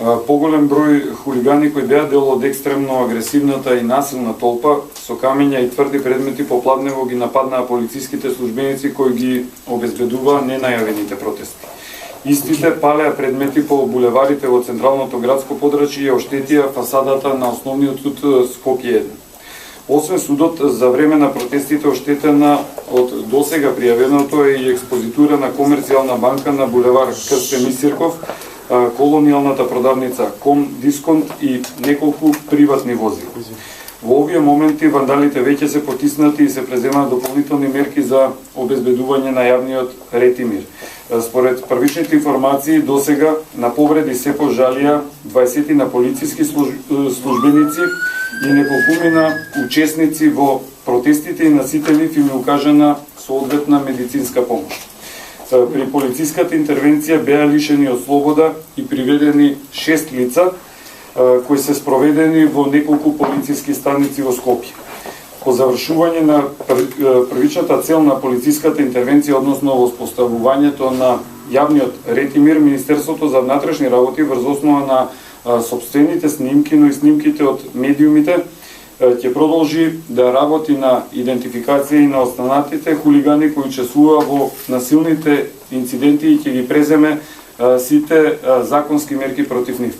Поголем број хулигани кои беа дел од екстремно агресивната и насилна толпа со камења и тврди предмети попладнево ги нападнаа полициските службеници кои ги обезбедуваа ненајавените протести. Истите палеа предмети по булеварите во централното градско подрачје и оштетија фасадата на основниот суд Скопје 1. Освен судот, за време на протестите оштетена од досега пријавеното е и експозитура на комерцијална банка на булевар Крстен Исирков, колонијалната продавница Ком Дисконт и неколку приватни возила. Во овие моменти вандалите веќе се потиснати и се преземаат дополнителни мерки за обезбедување на јавниот ред и мир. Според првичните информации, досега на повреди се пожалија 20 на полициски службеници и неколкумина учесници во протестите и насители им е укажана соодветна медицинска помош. При полициската интервенција беа лишени од слобода и приведени 6 лица кои се спроведени во неколку полициски станици во Скопје. По завршување на првичната цел на полициската интервенција, односно воспоставувањето на јавниот ред и мир, Министерството за внатрешни работи врз основа на сопствените снимки, но и снимките од медиумите, ќе продолжи да работи на идентификација и на останатите хулигани кои учествуваа во насилните инциденти и ќе ги преземе сите законски мерки против нив.